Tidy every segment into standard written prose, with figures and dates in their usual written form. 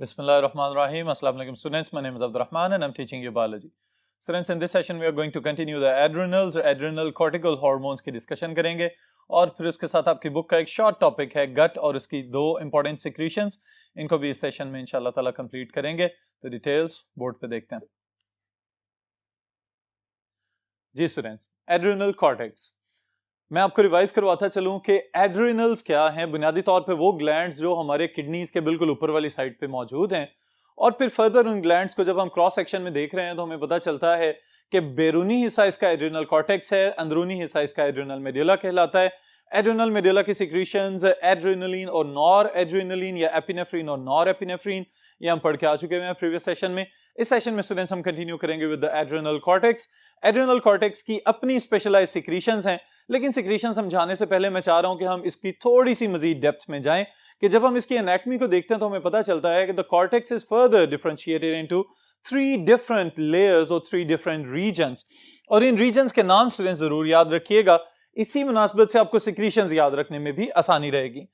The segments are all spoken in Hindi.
Bismillahirrahmanirrahim. Assalamu alaikum students. My name is Abdul Rahman and I'm teaching you biology. Students, in this session we are going to continue the adrenals or adrenal cortical hormones की discussion करेंगे और फिर उसके साथ आपकी बुक का एक short topic है gut और उसकी दो important secretions, इनको भी इस session में इंशाल्लाह ताला complete करेंगे. तो details board पे देखते हैं. जी students, adrenal cortex. मैं आपको रिवाइज करवाता चलूं कि एड्रिनल्स क्या हैं. बुनियादी तौर पे वो ग्लैंड्स जो हमारे किडनीज के बिल्कुल ऊपर वाली साइड पे मौजूद हैं और फिर फर्दर उन ग्लैंड्स को जब हम क्रॉस सेक्शन में देख रहे हैं तो हमें पता चलता है कि बैरूनी हिस्सा इसका एड्रिनल कॉर्टेक्स है, अंदरूनी हिस्सा इसका एड्रिनल मेडुला कहलाता है. एड्रिनल मेडुला की सिक्रीशंस एड्रेनलिन और नॉर एड्रेनलिन या एपिनेफ्रिन और नॉर एपिनेफ्रिन, ये हम पढ़ के आ चुके हैं प्रीवियस सेशन में. इस सेशन में स्टूडेंट्स हम कंटिन्यू करेंगे with the adrenal cortex. Adrenal cortex की अपनी स्पेशलाइज्ड सिक्रीशंस हैं, लेकिन सिक्रीशन समझाने से पहले मैं चाह रहा हूं कि हम इसकी थोड़ी सी मजीद डेप्थ में जाएं कि जब हम इसकी एनाटॉमी को देखते हैं तो हमें पता चलता है कि the cortex is further differentiated into 3 different layers और 3 डिफरेंट रीजन्स. और इन रीजन्स के नाम स्टूडेंट्स जरूर याद रखिएगा, इसी मुनासबत से आपको सिक्रीशंस याद रखने में भी आसानी रहेगी.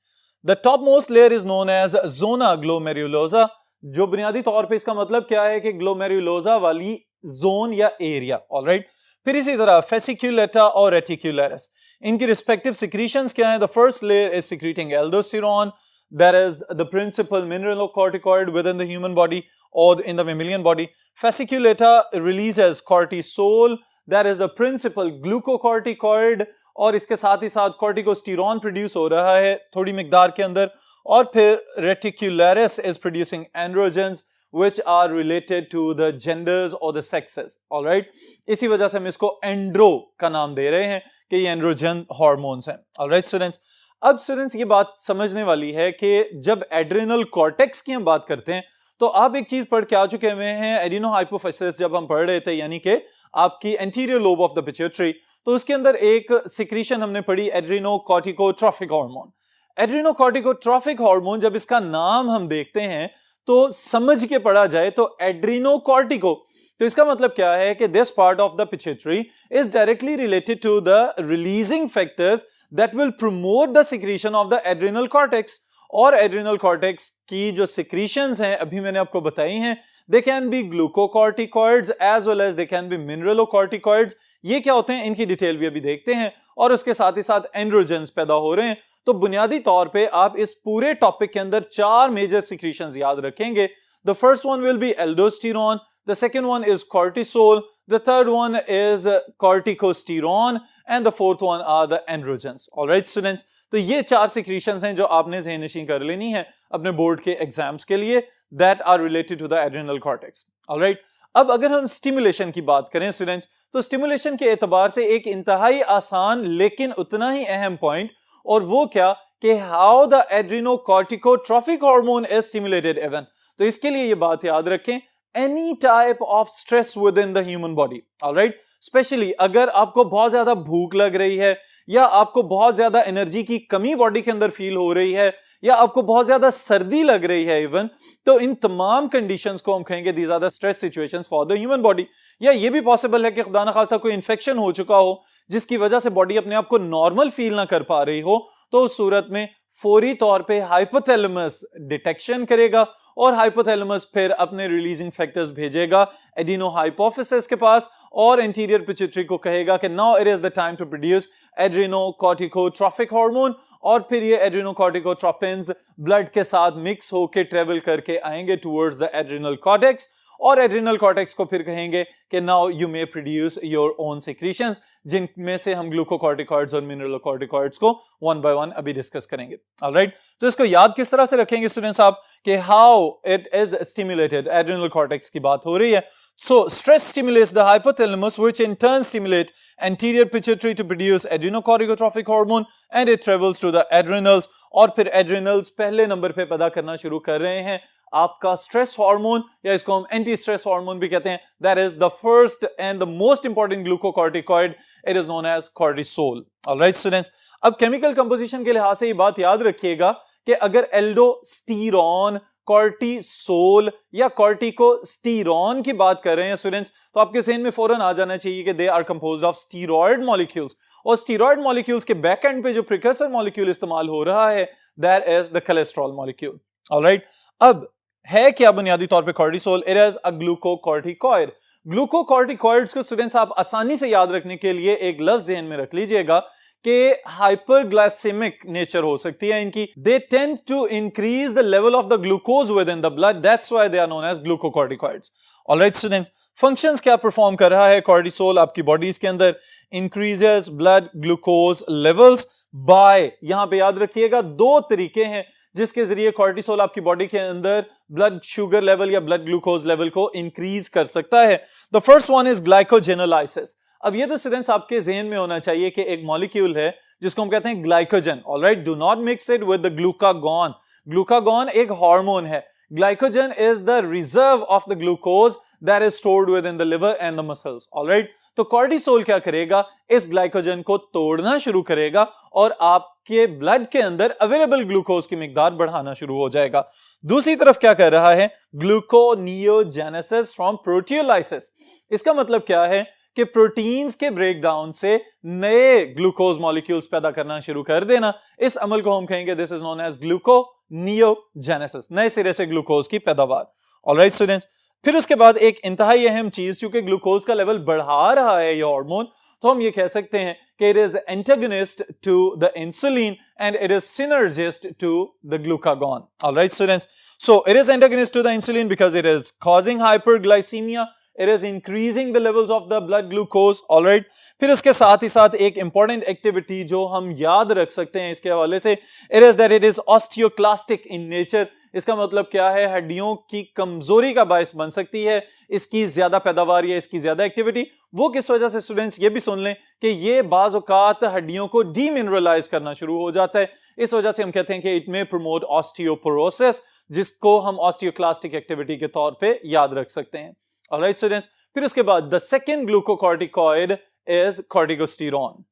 The top most layer is known as zona glomerulosa, जो बुनियादी तौर पर इसका मतलब क्या है कि ग्लोमेरुलोसा वाली जोन या एरिया. ऑलराइट, फिर इसी तरह फेसिक्यूलेटा और रेटिक्युलरिस, इनकी रिस्पेक्टिव सिक्रीशंस क्या है. The first layer is secreting aldosterone, that is the principal mineralocorticoid within the human body और in the mammalian body. Fasciculata releases cortisol, that is the principal glucocorticoid, और इसके साथ ही साथ कॉर्टिकोस्टेरोन प्रोड्यूस हो रहा है थोड़ी मिकदार के अंदर. और फिर reticularis is producing androgens which are related to the genders or the sexes. All right, इसी वजह से हम इसको एंड्रो का नाम दे रहे हैं कि ये एंड्रोजन हार्मोन्स हैं. All right students, अब स्टूडेंट्स ये बात समझने वाली है कि जब एड्रिनल कॉर्टेक्स की हम बात करते हैं तो आप एक चीज पढ़ के आ चुके हुए हैं एडिनोहाइपोफिसिस, जब हम पढ़ रहे थे, यानी कि आपकी anterior lobe of the pituitary, तो उसके अंदर एक सिक्रीशन हमने पढ़ी एड्रिनोकॉर्टिकोट्रॉफिक हार्मोन. एड्रिनोकॉर्टिकोट्रॉफिक हार्मोन जब इसका नाम हम देखते हैं तो समझ के पढ़ा जाए तो एड्रिनोकॉर्टिको, तो इसका मतलब क्या है कि this part of the pituitary is directly related to the releasing factors that will promote the secretion of the adrenal cortex. और एड्रिनल कॉर्टेक्स की जो सिक्रीशंस हैं अभी मैंने आपको बताई हैं, they can be glucocorticoids as well as they can be mineralocorticoids. ये क्या होते हैं इनकी डिटेल भी अभी देखते हैं, और उसके साथ ही साथ एंड्रोजेंस पैदा हो रहे हैं. तो बुनियादी तौर पे आप इस पूरे टॉपिक के अंदर 4 मेजर सिक्रीशंस याद रखेंगे. The first one will be aldosterone, the second one is cortisol, the third one is corticosterone and the fourth one are the androgens. Alright students, तो ये 4 सिक्रीशंस हैं जो आपने ज़हन-नशीं कर लेनी है अपने बोर्ड के एग्जाम्स के लिए, that are related to the adrenal cortex. Alright, अब अगर हम स्टिमुलेशन की बात करें स्टूडेंट्स, तो स्टिमुलेशन के एतबार से एक इंतहाई आसान लेकिन उतना ही अहम पॉइंट, और वो क्या कि how the adrenocorticotrophic hormone is stimulated even. तो इसके लिए ये बात याद रखें, any type of stress within the human body. Alright, specially अगर आपको बहुत ज्यादा भूख लग रही है, या आपको बहुत ज्यादा एनर्जी की कमी बॉडी के अंदर फील हो रही है, या आपको बहुत ज्यादा सर्दी लग रही है इवन, तो इन तमाम कंडीशंस को हम कहेंगे these are the stress situations for the human body. या ये भी पॉसिबल है कि खुदा न खास्ता कोई इन्फेक्शन हो चुका हो जिसकी वजह से बॉडी अपने आप को नॉर्मल फील ना कर पा रही हो, तो उस सूरत में फौरी तौर पे हाइपोथैलेमस डिटेक्शन करेगा और हाइपोथैलेमस फिर अपने रिलीजिंग फैक्टर्स भेजेगा एडिनोहाइपोफिसिस के पास, और एंटीरियर पिट्यूटरी को कहेगा कि now it is the time to produce adrenocorticotrophic hormone. और फिर ये एड्रिनोकॉर्टिकोट्रोपिन्स ब्लड के साथ मिक्स होकर ट्रेवल करके आएंगे टुवर्ड्स द एड्रिनल कॉर्टेक्स, और एड्रिनल कॉर्टेक्स को फिर कहेंगे कि now you may produce your own secretions, जिनमें से हम ग्लूकोकॉर्टिकॉइड्स और मिनरलोकॉर्टिकॉइड्स को वन बाय वन अभी डिस्कस करेंगे. ऑलराइट, तो इसको याद किस तरह से रखेंगे स्टूडेंट्स आप कि how it is stimulated, adrenal cortex की बात हो रही है. So stress stimulates the hypothalamus, which in turn stimulate anterior pituitary to produce adrenocorticotropic hormone, and it travels to the adrenals. और फिर adrenals पहले नंबर पे पैदा करना शुरू कर रहे हैं आपका स्ट्रेस हार्मोन, या इसको हम एंटी स्ट्रेस हार्मोन भी कहते हैं. That is the first and the most important glucocorticoid, it is known as cortisol. Alright students, अब केमिकल कंपोजिशन के लिहाज से ये बात याद रखिएगा कि अगर एल्डोस्टेरोन, कॉर्टिसोल या कॉर्टिकोस्टेरोन की बात कर रहे हैं स्टूडेंट्स, तो आपके ज़हन में फौरन आ जाना चाहिए कि they are composed of steroid molecules, और स्टीरॉयड मॉलिक्यूल्स के बैक एंड पे जो प्रिकर्सर मॉलिक्यूल इस्तेमाल हो रहा है that is the cholesterol molecule. Alright, अब है क्या बुनियादी तौर पे cortisol? It is a glucocorticoid. Glucocorticoids को स्टूडेंट्स आप आसानी से याद रखने के लिए एक लफ्ज ज़हन में रख लीजिएगा कि हाइपरग्लाइसेमिक नेचर हो सकती है इनकी। They tend to increase the level of the glucose within the blood, that's why they are known as glucocorticoids. Alright students, functions क्या परफॉर्म कर रहा है कॉर्टिसोल आपकी बॉडीज के अंदर? Increases blood glucose levels by, यहां पे याद रखिएगा दो तरीके हैं जिसके जरिए कॉर्टिसोल आपकी बॉडी के अंदर ब्लड शुगर लेवल या ब्लड ग्लूकोज लेवल को इंक्रीज कर सकता है। The first one is glycogenolysis. अब ये तो स्टूडेंट्स आपके जहन में होना चाहिए कि एक मॉलिक्यूल है जिसको हम कहते हैं glycogen. Alright, do not mix it with the glucagon. Glucagon एक हार्मोन है, glycogen is the reserve of the glucose that is stored with in the liver and the muscles. Alright, तो कॉर्टिसोल क्या करेगा? इस ग्लाइकोजन को तोड़ना शुरू करेगा और आपके ब्लड के अंदर अवेलेबल ग्लूकोज की मिकदार बढ़ाना शुरू हो जाएगा। दूसरी तरफ क्या कर रहा है? Gluconeogenesis from proteolysis. इसका मतलब क्या है कि प्रोटीन्स के ब्रेकडाउन से नए ग्लूकोज मॉलिक्यूल्स पैदा करना शुरू कर देना। इस अमल को हम कहेंगे this is known as gluconeogenesis, नए सिरे से ग्लूकोज की पैदावार। ऑलराइट स्टूडेंट्स, फिर उसके बाद एक इंतहाई अहम चीज, क्योंकि ग्लूकोज का लेवल बढ़ा रहा है ये हार्मोन, तो हम ये कह सकते हैं कि it is antagonist to the insulin and it is synergist to the glucagon. Alright students, so it is antagonist to the insulin because it is causing hyperglycaemia, it is increasing the levels of the blood glucose. all right, फिर उसके साथ ही साथ एक इंपॉर्टेंट एक्टिविटी जो हम याद रख सकते हैं इसके हवाले से, it is that it is osteoclastic in nature. इसका मतलब क्या है? हड्डियों की कमजोरी का बायस बन सकती है इसकी ज्यादा पैदावार या इसकी ज्यादा एक्टिविटी। वो किस वजह से? स्टूडेंट्स ये भी सुन लें कि ये बाज औकात हड्डियों को डीमिनरलाइज करना शुरू हो जाता है। इस वजह से हम कहते हैं कि इट में प्रमोट ऑस्टियोपोरोसिस, जिसको हम ऑस्टियोक्लास्टिक एक्टिविटी के तौर पे याद रख सकते हैं। ऑलराइट स्टूडेंट्स, फिर उसके बाद the second glucocorticoid is corticosterone.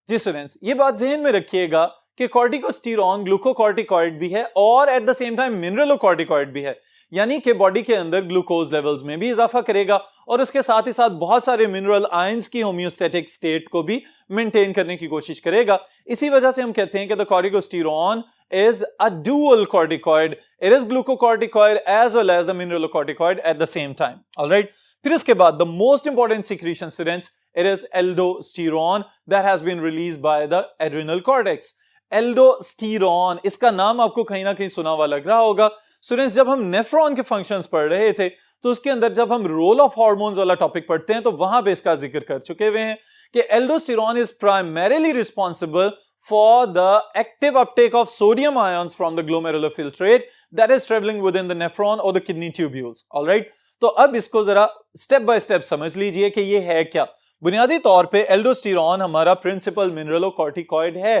जी स्टूडेंट्स, ये बात ज़हन में रखिएगा कि कॉर्टिकोस्टेरॉन ग्लूकोकॉर्टिकॉइड भी है और at the same time mineralocorticoid भी है, यानी कि बॉडी के अंदर ग्लूकोज लेवल्स में भी इजाफा करेगा और उसके साथ ही साथ बहुत सारे मिनरल आयंस की होम्योस्टैटिक स्टेट को भी मेंटेन करने की कोशिश करेगा। इसी वजह से हम कहते हैं कि the कॉर्टिकोस्टेरॉन is a dual corticoid. It is glucocorticoid as well as the mineralocorticoid at the same time. All right. फिर उसके बाद the most important secretion, students, it is aldosterone that has been released by the adrenal cortex. Aldosterone, इसका नाम आपको कहीं ना कहीं सुना हुआ लग रहा होगा। स्टूडेंट्स, जब हम नेफ्रॉन के फंक्शंस पढ़ रहे थे तो उसके अंदर जब हम रोल ऑफ हार्मोन्स वाला टॉपिक पढ़ते हैं तो वहां पे इसका जिक्र कर चुके हुए हैं कि aldosterone is primarily responsible for the active uptake of sodium ions from the glomerular filtrate that is traveling within the nephron or the kidney tubules. all right, तो अब इसको जरा स्टेप बाय स्टेप समझ लीजिए कि ये है क्या। बुनियादी तौर पे एल्डोस्टेरॉन हमारा प्रिंसिपल मिनरलोकॉर्टिकॉइड है।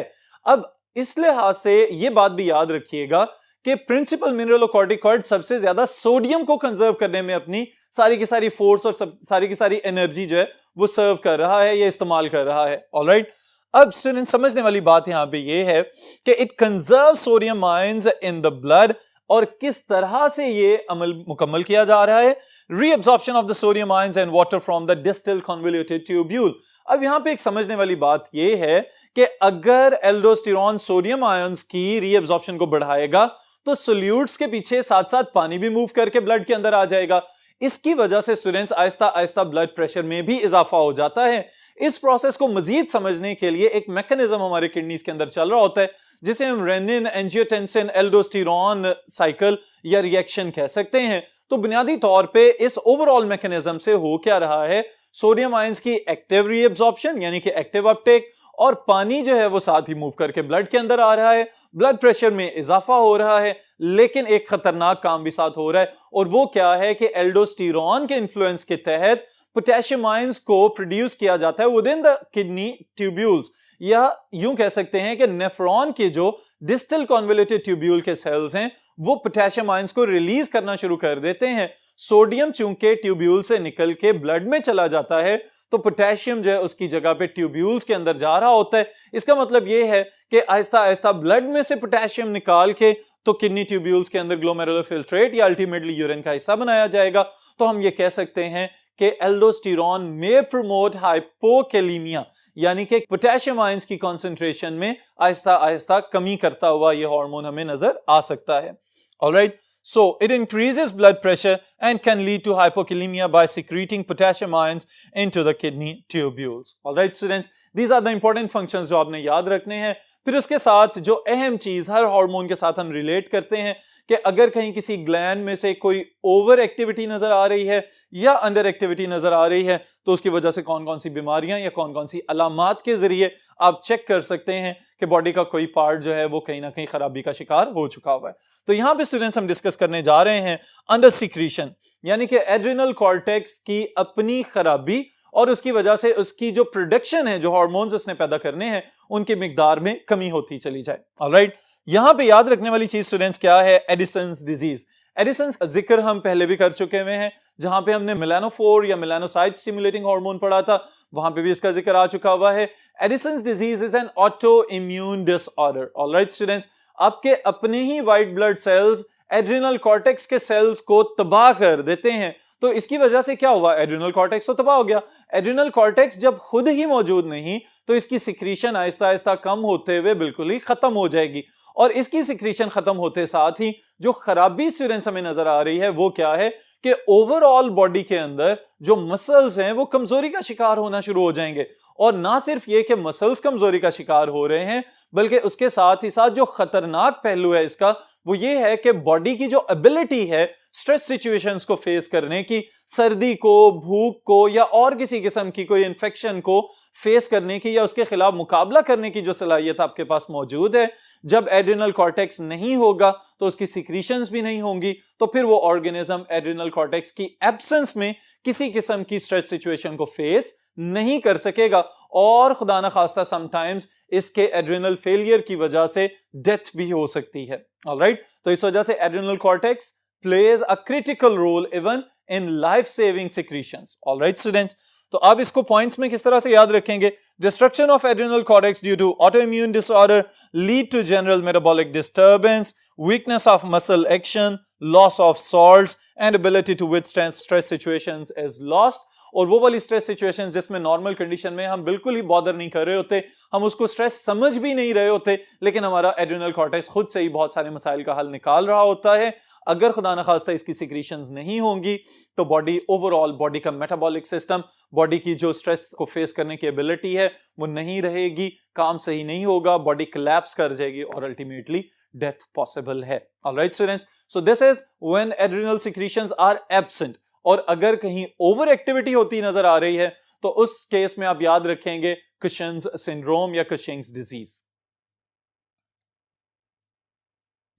अब इस लिहाज से ये बात भी याद रखिएगा कि प्रिंसिपल मिनरलोकॉर्टिकॉइड सबसे ज्यादा सोडियम को कंजर्व करने में अपनी सारी की सारी फोर्स और सारी की सारी एनर्जी जो है वो सर्व कर रहा है या इस्तेमाल कर रहा है। ऑलराइट, अब स्टूडेंट समझने वाली बात यहां पे ये है कि it conserve sodium ions in the blood, और किस तरह से ये अमल मुकम्मल किया जा रहा है? Reabsorption of the sodium ions and water from the distal convoluted tubule. अब यहां पे एक समझने वाली बात ये है कि अगर एल्डोस्टेरॉन सोडियम आयंस की रीअब्जॉर्प्शन को बढ़ाएगा तो सोल्यूट्स के पीछे साथ साथ पानी भी मूव करके ब्लड के अंदर आ जाएगा। इसकी वजह से students Aahista Aahista blood pressure में भी इजाफा हो जाता है। इस प्रोसेस को मजीद समझने के लिए एक मैकेनिज्म हमारे किडनीज के अंदर चल रहा होता है जिसे हम रेनिन एंजियोटेंसिन एल्डोस्टेरॉन साइकिल या रिएक्शन कह सकते हैं। तो बुनियादी तौर पे इस ओवरऑल मैकेनिज्म से हो क्या रहा है? सोडियम आयंस की एक्टिव रीअब्जॉर्प्शन यानी कि एक्टिव अपटेक, और पानी जो है वो साथ ही मूव करके ब्लड के अंदर आ रहा है, ब्लड प्रेशर में इजाफा हो रहा है, लेकिन एक खतरनाक काम भी साथ हो रहा है, और वो क्या है कि एल्डोस्टेरॉन के इन्फ्लुएंस के तहत पोटेशियम आयंस को प्रोड्यूस किया जाता है with in the kidney tubules, या यूं कह सकते हैं कि नेफ्रॉन के जो डिस्टल कन्वोल्यूटेड ट्यूब्यूल के सेल्स हैं वो पोटेशियम आयंस को रिलीज करना शुरू कर देते हैं। सोडियम चूंकि ट्यूब्यूल से निकल के ब्लड में चला जाता है तो पोटेशियम जो है उसकी जगह पे ट्यूब्यूल्स के अंदर जा रहा होता है। इसका मतलब ये है कि आहिस्ता आहिस्ता ब्लड में से पोटेशियम निकाल के तो किडनी ट्यूब्यूल्स के अंदर ग्लोमेरुलर फिल्ट्रेट या अल्टीमेटली यूरिन का हिस्सा बनाया जाएगा। तो हम ये कह सकते हैं कि एल्डोस्टेरॉन में प्रमोट हाइपोकैलेमिया, यानी कि पोटेशियम आयंस की कॉन्सेंट्रेशन में आहिस्ता आहिस्ता कमी करता हुआ ये हार्मोन हमें नजर आ सकता है. Alright, so it increases blood pressure and can lead to hypokalemia by secreting potassium ions into the kidney tubules. Alright students, these are the important functions जो आपने याद रखने हैं. फिर उसके साथ जो अहम चीज हर हार्मोन के साथ हम रिलेट करते हैं कि अगर कहीं किसी ग्लैंड में से कोई ओवर एक्टिविटी नजर आ रही है या अंडर एक्टिविटी नजर आ रही है तो उसकी वजह से कौन कौन सी बीमारियां या कौन कौन सी अलामात के जरिए आप चेक कर सकते हैं कि बॉडी का कोई पार्ट जो है वो कहीं ना कहीं खराबी का शिकार हो चुका हुआ है. तो यहां पे स्टूडेंट्स हम डिस्कस करने जा रहे हैं अंडर सिक्रीशन, यानी कि एड्रिनल कॉर्टेक्स की अपनी खराबी और उसकी वजह से उसकी जो प्रोडक्शन है, जो हार्मोन्स उसने पैदा करने हैं, उनकी मिकदार में कमी होती चली जाए. ऑलराइट, यहां पे याद रखने वाली चीज स्टूडेंट्स क्या है? Addison's disease. एडिसन्स का जिक्र हम पहले भी कर चुके हुए हैं, जहां पे हमने मेलानोफोर या मेलानोसाइट स्टिमुलेटिंग हार्मोन पढ़ा था, वहां पे भी इसका जिक्र आ चुका हुआ है. Addison's disease is an auto immune disorder. Alright students, आपके अपने ही white blood cells adrenal cortex के सेल्स को तबाह कर देते हैं. तो इसकी वजह से क्या हुआ? एड्रिनल कॉर्टेक्स तो तबाह हो गया. एड्रिनल कॉर्टेक्स जब खुद ही मौजूद नहीं तो इसकी सिक्रीशन आहिस्ता आहिस्ता कम होते हुए बिल्कुल ही खत्म हो जाएगी. और इसकी सिक्रीशन खत्म होते साथ ही जो खराबी स्टूडेंट्स हमें नजर आ रही है वो क्या है कि ओवरऑल बॉडी के अंदर जो मसल्स हैं वो कमजोरी का शिकार होना शुरू हो जाएंगे. और ना सिर्फ ये कि मसल्स कमजोरी का शिकार हो रहे हैं, बल्कि उसके साथ ही साथ जो खतरनाक पहलू है इसका वो ये है कि बॉडी की जो एबिलिटी है स्ट्रेस सिचुएशंस को फेस करने की, सर्दी को, भूख को या और किसी किस्म की कोई इंफेक्शन को फेस करने की या उसके खिलाफ मुकाबला करने की जो सलाहियत आपके पास मौजूद है, जब एड्रिनल कॉर्टेक्स नहीं होगा तो उसकी सिक्रीशंस भी नहीं होंगी, तो फिर वो ऑर्गेनिज्म एड्रिनल कॉर्टेक्स की एब्सेंस में किसी किस्म की स्ट्रेस सिचुएशन को फेस नहीं कर सकेगा और खुदा न खास्ता समटाइम्स इसके एड्रिनल फेलियर की वजह से डेथ भी हो सकती है. ऑलराइट, तो इस वजह से adrenal cortex plays a critical role even in life saving secretions. Alright students, तो आप इसको पॉइंट्स में किस तरह से याद रखेंगे? Destruction of adrenal cortex due to autoimmune disorder lead to general metabolic disturbance, weakness of muscle action, loss of salts and ability to withstand stress situations is lost. और वो वाली स्ट्रेस सिचुएशंस जिसमें नॉर्मल कंडीशन में हम बिल्कुल ही बॉदर नहीं कर रहे होते, हम उसको स्ट्रेस समझ भी नहीं रहे होते, लेकिन हमारा एड्रिनल कॉर्टेक्स खुद से ही बहुत सारे मसाइल का हल निकाल रहा होता है. अगर खुदा न खास्ता इसकी सिक्रीशंस नहीं होंगी तो बॉडी ओवरऑल बॉडी का मेटाबॉलिक सिस्टम, बॉडी की जो स्ट्रेस को फेस करने की एबिलिटी है वो नहीं रहेगी, काम सही नहीं होगा, बॉडी कोलैप्स कर जाएगी और अल्टीमेटली डेथ पॉसिबल है. Alright students, so this is when adrenal secretions are absent. और अगर कहीं ओवर एक्टिविटी होती नजर आ रही है तो उस केस में आप याद रखेंगे कुशन्स सिंड्रोम या कुशिंग्स डिजीज.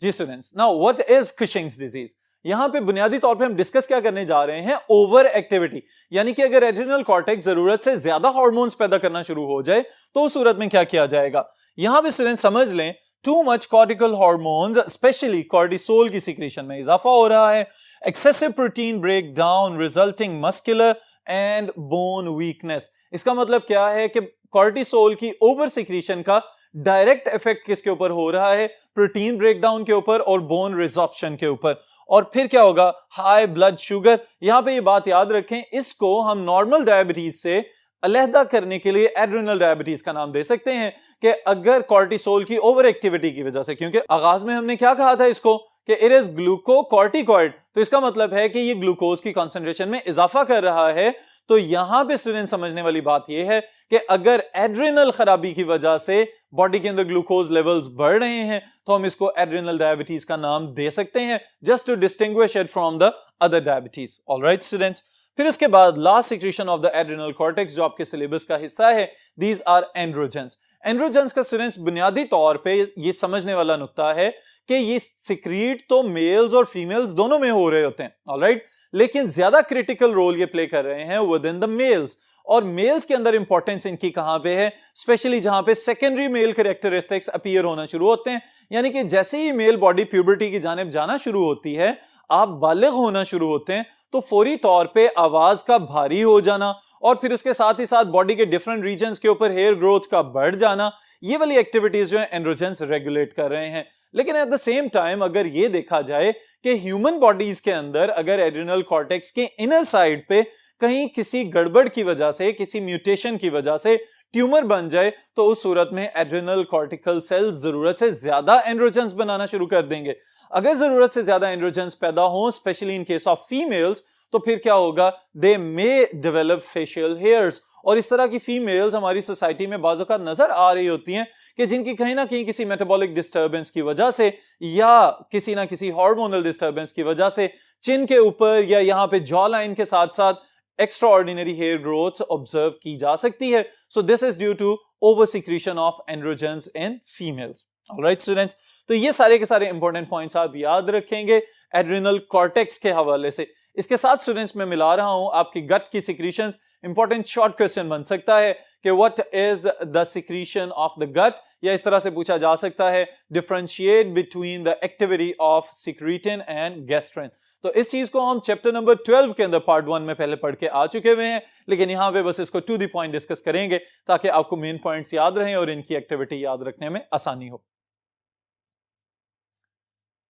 जी students, now what is Cushing's disease? यहां पे बुनियादी तौर पे हम डिस्कस क्या करने जा रहे हैं? ओवर एक्टिविटी, यानी कि अगर एड्रिनल कॉर्टेक्स जरूरत से ज्यादा हार्मोन्स पैदा करना शुरू हो जाए तो उस सूरत में क्या किया जाएगा? यहां पे स्टूडेंट समझ लें, too much cortical hormones specially cortisol की सिक्रीशन में इजाफा हो रहा है. Excessive protein break down resulting muscular and bone weakness. इसका मतलब क्या है कि कॉर्टिसोल की ओवर सिक्रीशन का डायरेक्ट इफेक्ट किसके ऊपर हो रहा है? प्रोटीन ब्रेकडाउन के ऊपर और बोन रिजॉर्प्शन के ऊपर. और फिर क्या होगा? High blood sugar. यहां पे ये बात याद रखें, इसको हम नॉर्मल डायबिटीज से अलहदा करने के लिए एड्रिनल डायबिटीज का नाम दे सकते हैं कि अगर कॉर्टिसोल की ओवर एक्टिविटी की वजह से, क्योंकि आगाज में हमने क्या कहा था इसको कि इट इज ग्लूकोकॉर्टिकॉइड, तो इसका मतलब है कि ये ग्लूकोज की कंसंट्रेशन में इजाफा कर रहा है. तो यहां पे स्टूडेंट समझने वाली बात यह है कि अगर एड्रिनल खराबी की वजह से बॉडी के अंदर ग्लूकोज लेवल्स बढ़ रहे हैं तो हम इसको एड्रिनल डायबिटीज का नाम दे सकते हैं, just to distinguish it from the other diabetes. Alright students, फिर उसके बाद last secretion of the adrenal cortex जो आपके सिलेबस का हिस्सा है, दीज आर एंड्रोजेंस. एंड्रोजेंस का स्टूडेंट्स बुनियादी तौर पे ये समझने वाला नुक्ता है कि ये सिक्रीट तो मेल्स और फीमेल्स दोनों में हो रहे होते हैं. ऑलराइट, लेकिन ज्यादा क्रिटिकल रोल ये प्ले कर रहे हैं विद इन द मेल्स. और मेल्स के अंदर इंपॉर्टेंस इनकी कहां पे है? स्पेशली जहां पे सेकेंडरी मेल कैरेक्टरिस्टिक्स अपीयर होना शुरू होते हैं, यानी कि जैसे ही मेल बॉडी प्यूबर्टी की जानिब जाना शुरू होती है, आप बालिग होना शुरू होते हैं, तो फौरी तौर पे आवाज का भारी हो जाना और फिर उसके साथ ही साथ बॉडी के डिफरेंट रीजन्स के ऊपर हेयर ग्रोथ का बढ़ जाना, ये वाली एक्टिविटीज जो है एंड्रोजेंस रेगुलेट कर रहे हैं. लेकिन एट द सेम टाइम अगर ये देखा जाए कि ह्यूमन बॉडीज के अंदर अगर एड्रिनल कॉर्टेक्स के इनर साइड पे कहीं किसी गड़बड़ की वजह से, किसी म्यूटेशन की वजह से ट्यूमर बन जाए तो उस सूरत में एड्रिनल कॉर्टिकल सेल्स जरूरत से ज्यादा एंड्रोजन्स बनाना शुरू कर देंगे। अगर जरूरत से ज्यादा एंड्रोजन्स पैदा हो, specially in case of females, तो फिर क्या होगा, दे मे डेवलप फेशियल हेयर्स। और इस तरह की फीमेल्स हमारी सोसाइटी में बाज़ औक़ात नजर आ रही होती हैं कि जिनकी कहीं ना कहीं किसी मेटाबॉलिक डिस्टर्बेंस की वजह से या किसी ना किसी हार्मोनल डिस्टर्बेंस की वजह से चिन के ऊपर या यहाँ पे जॉ लाइन के साथ साथ extraordinary hair growth observe की जा सकती है। So this is due to over secretion of androgens in females. Alright students, तो ये सारे के सारे इंपॉर्टेंट पॉइंट्स आप याद रखेंगे एड्रिनल कॉर्टेक्स के हवाले से। इसके साथ स्टूडेंट्स मैं मिला रहा हूं आपकी गट की सिक्रीशंस। इंपॉर्टेंट शॉर्ट क्वेश्चन बन सकता है कि what is the secretion of the gut, या इस तरह से पूछा जा सकता है differentiate between the activity of secretin and gastrin. तो इस चीज को हम चैप्टर नंबर 12 के अंदर पार्ट 1 में पहले पढ़ के आ चुके हुए हैं, लेकिन यहां पे बस इसको टू द पॉइंट डिस्कस करेंगे ताकि आपको मेन पॉइंट्स याद रहें और इनकी एक्टिविटी याद रखने में आसानी हो।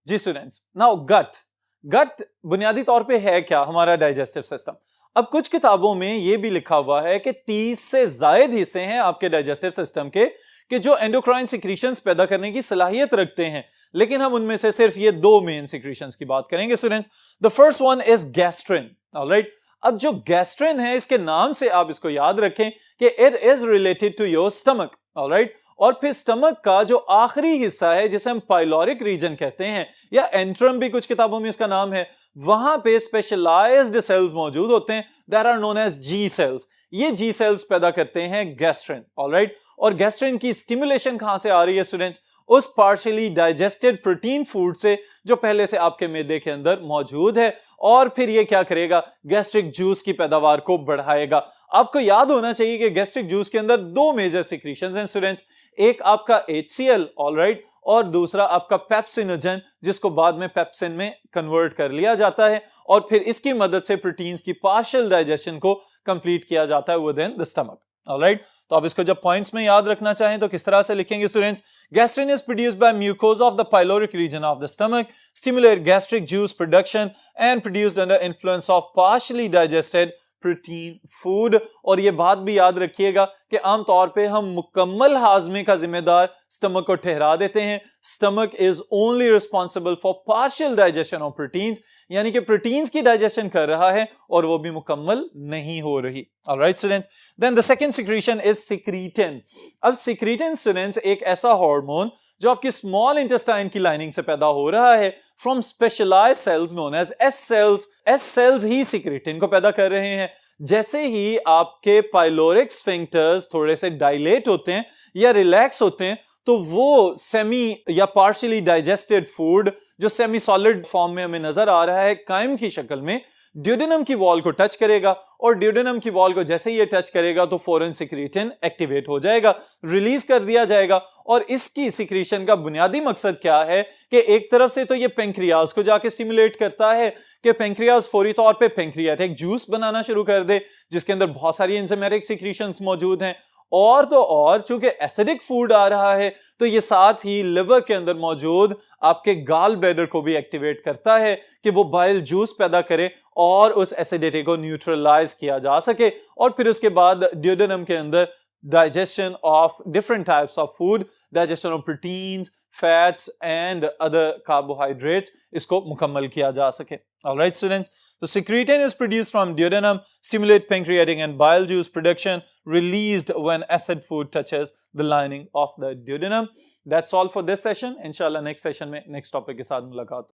जी स्टूडेंट्स, नाउ गट बुनियादी तौर पे है क्या, हमारा डाइजेस्टिव सिस्टम। अब कुछ किताबों में यह भी लिखा हुआ है कि 30 से ज्यादा हिस्से हैं आपके डाइजेस्टिव सिस्टम के कि जो एंडोक्राइन सिक्रीशंस पैदा करने की सलाहियत रखते हैं, लेकिन हम उनमें से सिर्फ ये दो मेन सिक्रीशंस की बात करेंगे students. The first one is gastrin. Alright, अब जो गैस्ट्रिन है इसके नाम से आप इसको याद रखें कि it is related to your stomach. Alright, और फिर स्टमक का जो आखिरी हिस्सा है जिसे हम पाइलोरिक रीजन कहते हैं या एंट्रम भी कुछ किताबों में इसका नाम है, वहां पे स्पेशलाइज्ड सेल्स मौजूद होते हैं, that are known as G cells. ये जी सेल्स पैदा करते हैं गैस्ट्रिन। ऑलराइट, और गैस्ट्रिन की स्टिमुलेशन कहां से आ रही है स्टूडेंट्स, उस पार्शियली डाइजेस्टेड प्रोटीन फूड से जो पहले से आपके मैदे के अंदर मौजूद है, और फिर ये क्या करेगा, गैस्ट्रिक जूस की पैदावार को बढ़ाएगा। आपको याद होना चाहिए कि गैस्ट्रिक जूस के अंदर दो मेजर सिक्रीशंस हैं स्टूडेंट्स, एक आपका HCl, ऑलराइट, और दूसरा आपका पेप्सिनोजन, जिसको बाद में पेप्सिन में कन्वर्ट कर लिया जाता है, और फिर इसकी मदद से प्रोटीन्स की पार्शियल डाइजेशन को कंप्लीट किया जाता है with in the stomach. Alright, तो आप इसको जब पॉइंट्स में याद रखना चाहें तो किस तरह से लिखेंगे students, gastrin is produced by mucosa of the pyloric region of the stomach, stimulate gastric juice production and produced under influence of partially digested protein food. और ये बात भी याद रखिएगा कि आमतौर पे हम मुकम्मल हाजमे का जिम्मेदार स्टमक को ठहरा देते हैं। Stomach is only responsible for partial digestion of proteins, यानी कि प्रोटीन्स की डाइजेशन कर रहा है और वो भी मुकम्मल नहीं हो रही। Alright students, then the second secretion is secretin. अब सिक्रीटिन स्टूडेंट्स एक ऐसा हार्मोन जो आपकी स्मॉल इंटेस्टाइन की लाइनिंग से पैदा हो रहा है from specialised cells known as S cells. S cells ही सिक्रीटिन को पैदा कर रहे हैं। जैसे ही आपके पाइलोरिक स्फिंक्टर्स थोड़े से डायलेट होते हैं या रिलैक्स होते हैं, तो वो सेमी या पार्शियली डाइजेस्टेड फूड जो सेमी सॉलिड फॉर्म में हमें नजर आ रहा है कायम की शक्ल में, ड्यूडेनम की वॉल को टच करेगा, और ड्यूडेनम की वॉल को जैसे ही ये टच करेगा तो फौरन सिक्रीटिन एक्टिवेट हो जाएगा, रिलीज कर दिया जाएगा। और इसकी सिक्रीशन का बुनियादी मकसद क्या है कि एक तरफ से तो ये पेंक्रियाज को जाके स्टिमुलेट करता है कि पेंक्रियाज फौरी तौर पे पेंक्रियाटिक जूस बनाना शुरू कर दे जिसके अंदर बहुत सारी एंजाइमेटिक सिक्रीशंस मौजूद हैं, और तो और चूंकि एसिडिक फूड आ रहा है तो ये साथ ही लिवर के अंदर मौजूद आपके गाल ब्लैडर को भी एक्टिवेट करता है कि वो बाइल जूस पैदा करे और उस एसिडिटी को न्यूट्रलाइज किया जा सके, और फिर उसके बाद ड्यूडेनम के अंदर digestion of different types of food, digestion of proteins, fats and other carbohydrates, इसको मुकम्मल किया जा सके। Alright students, so secretin is produced from duodenum, stimulate pancreatic and bile juice production, released when acid food touches the lining of the duodenum. That's all for this session. Inshallah next session में next topic के साथ मुलाकात।